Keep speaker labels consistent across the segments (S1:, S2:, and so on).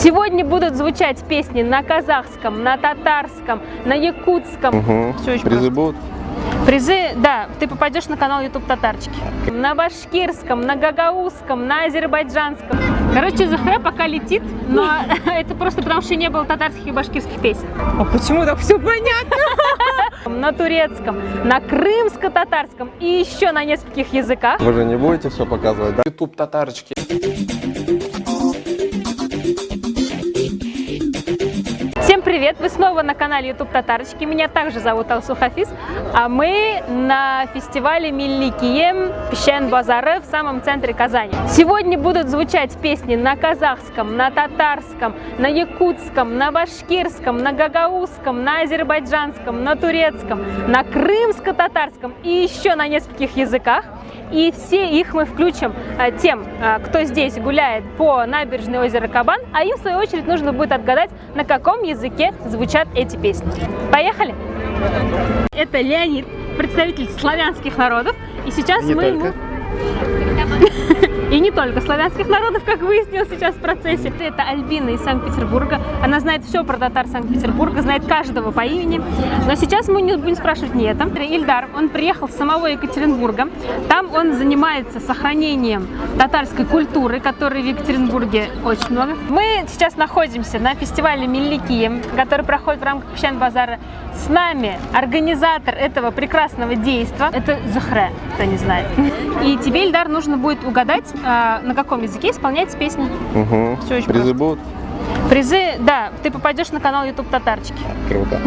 S1: Сегодня будут звучать песни на казахском, на татарском, на якутском. Все очень
S2: Призы
S1: просто.
S2: будут?
S1: Призы, да, ты попадешь на канал YouTube Татарчики. На башкирском, на гагаузском, на азербайджанском. Короче, Захре пока летит, но это просто потому, что не было татарских и башкирских песен.
S3: А почему так все понятно?
S1: На турецком, на крымско-татарском и еще на нескольких языках.
S2: Вы же не будете все показывать, да?
S4: YouTube татарочки.
S1: Всем привет! Вы снова на канале YouTube Татарочки. Меня также зовут Алсу Хафиз. А мы на фестивале Милли-Кием Песчан-Базары в самом центре Казани. Сегодня будут звучать песни на казахском, на татарском, на якутском, на башкирском, на гагаузском, на азербайджанском, на турецком, на крымско-татарском и еще на нескольких языках. И все их мы включим тем, кто здесь гуляет по набережной озера Кабан, а им в свою очередь нужно будет отгадать, на каком языке звучат эти песни. Поехали! Это Леонид, представитель славянских народов, и сейчас мы ему... И не только славянских народов, как выяснилось сейчас в процессе. Это Альбина из Санкт-Петербурга. Она знает все про татар Санкт-Петербурга, знает каждого по имени. Но сейчас мы не будем спрашивать не это. Ильдар, он приехал с самого Екатеринбурга. Там он занимается сохранением татарской культуры, которой в Екатеринбурге очень много. Мы сейчас находимся на фестивале Милли-Кием, который проходит в рамках Песчан-Базара. С нами организатор этого прекрасного действа. Это Захре, кто не знает. И тебе, Ильдар, нужно будет угадать, на каком языке исполняется песня. Все очень
S2: Призы
S1: просто.
S2: будут?
S1: Призы, да, ты попадешь на канал YouTube Татарчики.
S2: Круто.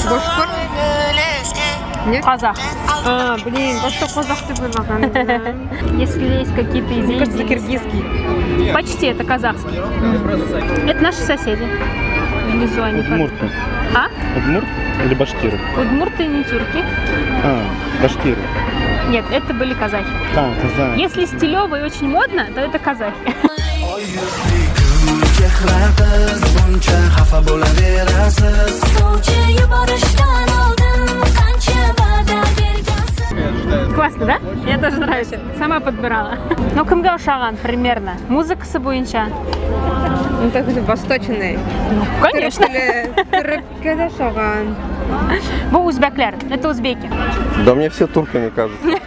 S3: Башкор? Нет?
S1: Казах.
S3: А, блин, во что казах ты была?
S1: Если есть какие-то идеи.
S3: Мне кажется, киргизский.
S1: Почти, это казахский. Это наши соседи. Внизу они.
S5: Удмурты.
S1: А?
S5: Удмурт или башкиры?
S1: Удмурты не тюрки.
S5: А, башкиры.
S1: Нет, это были казахи.
S5: А, казахи.
S1: Если стилево и очень модно, то это казахи. Классно, да? Мне тоже нравится. Сама подбирала. Ну, кімге ұшаған примерно. Музыкасы бойынша.
S3: Ну, так это восточный.
S1: Ну, конечно.
S3: Түріккеде шаған.
S1: Бұл узбеклер. Это узбеки.
S2: Да мне все турками кажутся.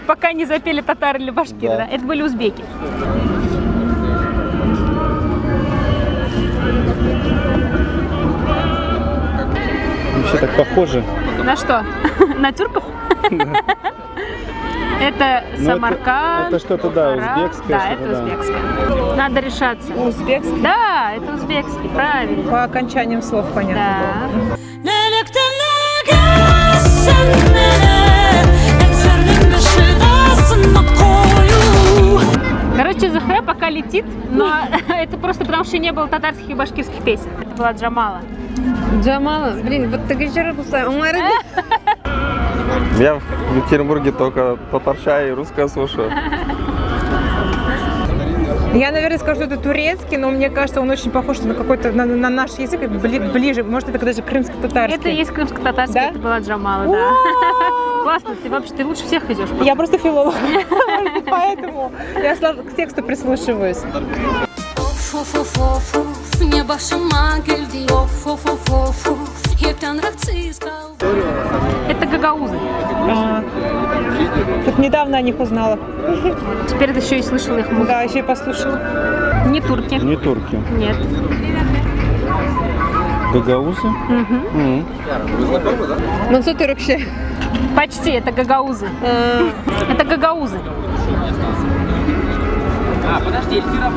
S1: Пока не запели татары или башкиры,
S2: Да.
S1: да? Это были узбеки.
S5: Вообще так похоже.
S1: На что? На тюрков? Это
S5: Ну,
S1: Самарканд.
S5: это что-то, да,
S1: Бухара.
S5: узбекское
S1: Да,
S5: что-то,
S1: это
S5: да.
S1: узбекское. Надо решаться.
S3: Узбекский.
S1: Да, это узбекский, правильно.
S3: По окончаниям слов понятно.
S1: Да. Короче, Захре пока летит, но это просто потому, что не было татарских и башкирских песен. Это была Джамала.
S3: Джамала, блин, вот так еще раз
S2: Я в Екатеринбурге только татарча и русское слушаю.
S3: Я, наверное, скажу, что это турецкий, но мне кажется, он очень похож на какой-то на наш язык, ближе. Может, это даже крымско-татарский.
S1: Это и есть крымско-татарский,
S3: Да?
S1: это была Джамала, да. Классно, ты лучше всех идешь.
S3: Я просто филолог, поэтому я к тексту прислушиваюсь.
S6: Of of of of of, niye başıma geldi? Of of of of of, hepten rahatsız kaldım.
S1: Это гагаузы.
S3: Тут недавно о них узнала.
S1: Теперь ты еще и слышала их музыку.
S3: Да, еще и послушала.
S1: Не турки.
S5: Не турки.
S1: Нет.
S5: Гагаузы?
S3: Мансу Түрікше.
S1: Почти, это гагаузы. Это гагаузы.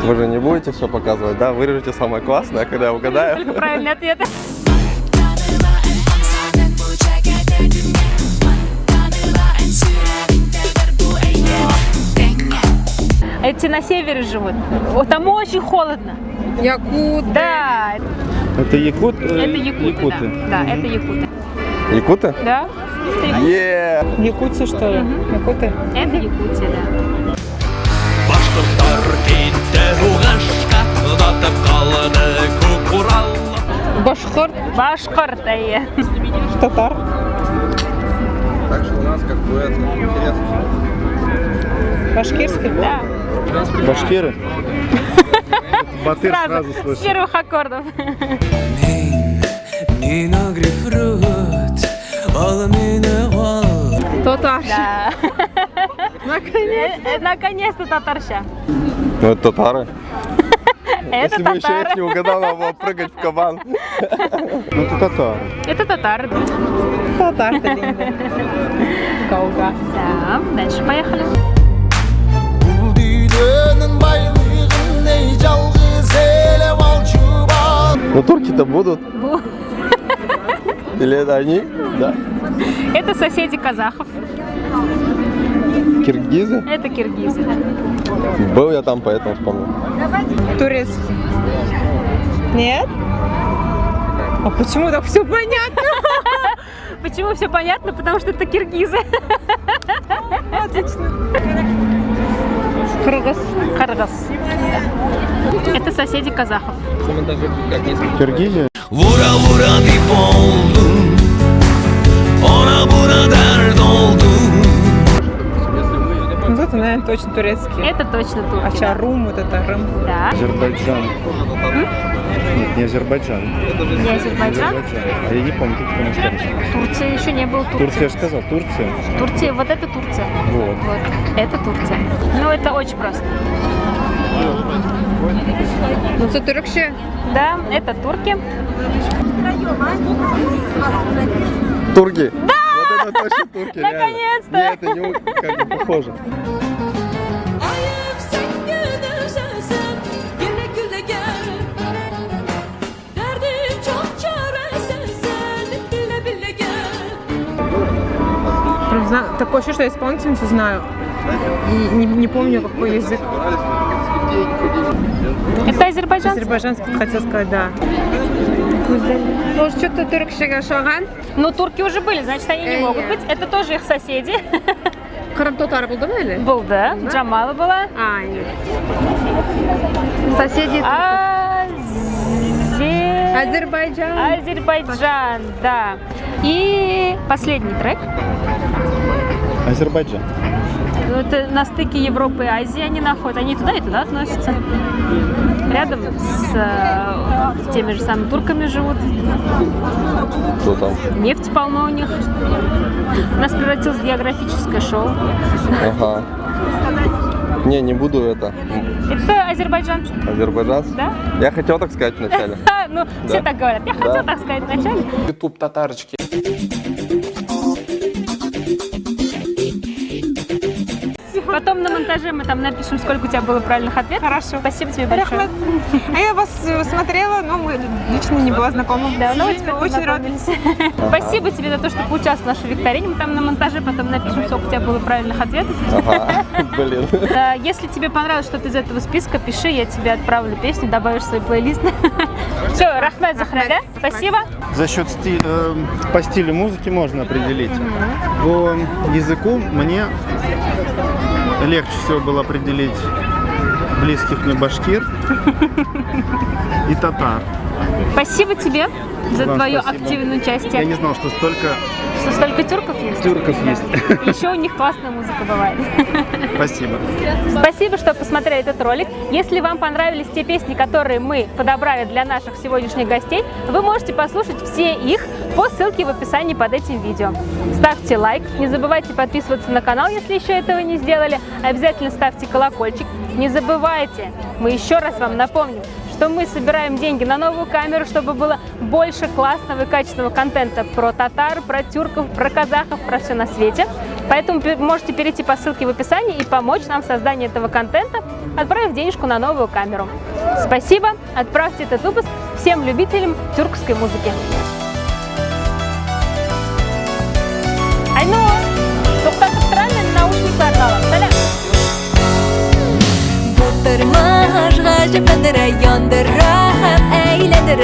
S2: Вы же не будете все показывать, да? Вырежете самое классное, когда я угадаю.
S1: Только правильный ответ. Эти на севере живут. Вот там очень холодно.
S3: Якут.
S1: Да,
S5: Это якут?
S1: это якуты. Да, это якуты.
S2: Якуты?
S1: Да? Это якуты.
S2: Е!
S3: Якутцы, что ли? Якуты?
S1: Это Якутия, да.
S7: Башқұрттар кетті Руғашқа, ұдатып қалды көк Уралла.
S3: Башкорт.
S1: Башқұртая.
S3: Татар.
S2: Так что у нас как бы это интересно.
S3: Башкирский?
S1: Да.
S5: Башкиры? Батыр
S1: Сразу,
S5: сразу
S1: с
S5: слышно.
S1: первых аккордов.
S3: Татар.
S1: Да. Наконец-то татарща.
S2: Ну, это татары.
S1: Это
S2: Если бы еще я
S1: татары.
S2: не угадал, надо было прыгать в кабан.
S5: Ну, это татары.
S1: Это татары.
S3: Татар, Талинда. Кауга.
S1: Да, дальше поехали.
S2: Ну, турки-то будут. Или это они? Да.
S1: Это соседи казахов.
S2: Киргизы?
S1: Это киргизы.
S2: Был я там, поэтому вспомнил.
S3: Турецкий. Нет? А почему так все понятно?
S1: Почему все понятно? Потому что это киргизы.
S3: Отлично.
S1: Кыргыз. Кыргыз. Это соседи казахов.
S5: Киргизия?
S7: Vura vura dip oldum, ona buna dert oldum.
S3: Ну, это, наверное, точно турецкий.
S1: Это точно турки.
S3: А Чарум, вот это Рым.
S1: Да.
S5: Азербайджан. Нет, не Азербайджан.
S1: Не Азербайджан.
S5: А я не помню, как там осталось.
S1: Турция еще не было
S5: Турция,
S1: Турции.
S5: я же сказал, Турция.
S1: Турция, вот это Турция.
S5: Вот.
S1: Вот, это Турция. Ну, это очень просто.
S3: Ну, это Türkçe.
S1: Да, это турки.
S2: Турки? Да! Вот это точно турки, реально.
S1: Наконец-то!
S2: Нет, это не как бы похоже.
S6: Ayıp sen güzel güle güle gel. Derdim çok çaresiz sen bile bile gel.
S3: Такое ощущение, что я исполнительницу знаю. И не помню, какой язык.
S1: Это азербайджанцы.
S3: Азербайджанский, хотел сказать, да. Может, что-то Türkçe'ye шаган?
S1: Ну, турки уже были, значит, они не могут быть. Это тоже их соседи.
S3: Кырым татары булды ма әле?
S1: Был, да. Джамала была.
S3: Соседи Азербайджан.
S1: Азербайджан, да. И последний трек.
S5: Азербайджан.
S1: Ну, это на стыке Европы и Азии они находят. Они и туда относятся. Рядом с теми же самыми турками живут.
S2: Что там?
S1: Нефти полно у них. У нас превратилось в географическое шоу.
S2: Ага. Не буду это.
S1: Это азербайджанцы.
S2: Азербайджанцы?
S1: Да?
S2: Я хотел так сказать вначале.
S1: Ну, все так говорят. Я хотела так сказать вначале.
S2: Ютуб татарочки.
S1: Потом на монтаже мы там напишем, сколько у тебя было правильных ответов.
S3: Хорошо.
S1: Спасибо тебе большое.
S3: А я вас смотрела, но мы лично не была знакома.
S1: Да, ну теперь
S3: очень рада.
S1: познакомились. Спасибо тебе за то, что поучаствовал в нашей викторине. Мы там на монтаже потом напишем, сколько у тебя было правильных ответов.
S2: Ага, блин.
S1: Если тебе понравилось что-то из этого списка, пиши, я тебе отправлю песню, добавишь в свой плейлист. Все, рахмет Захрага, спасибо.
S5: За счет по стилю музыки можно определить. По языку мне легче всего было определить близких мне башкир и татар.
S1: Спасибо тебе за
S5: Вам
S1: твое
S5: спасибо.
S1: активное
S5: Я
S1: участие.
S5: не знал, что столько
S1: Что столько тюрков есть?
S5: тюрков есть.
S1: Еще у них классная музыка бывает.
S5: Спасибо.
S1: Спасибо, что посмотрели этот ролик. Если вам понравились те песни, которые мы подобрали для наших сегодняшних гостей, вы можете послушать все их по ссылке в описании под этим видео. Ставьте лайк, не забывайте подписываться на канал, если еще этого не сделали. Обязательно ставьте колокольчик. Не забывайте, мы еще раз вам напомним, что мы собираем деньги на новую камеру, чтобы было больше классного и качественного контента про татар, про тюрков, про казахов, про все на свете. Поэтому можете перейти по ссылке в описании и помочь нам в создании этого контента, отправив денежку на новую камеру. Спасибо, отправьте этот выпуск всем любителям тюркской музыки. Айну, тоқтатып тұрайын, наушникларды алам. Сәлем.
S6: Batırmaz gacı bedere yandıra hem eğlendir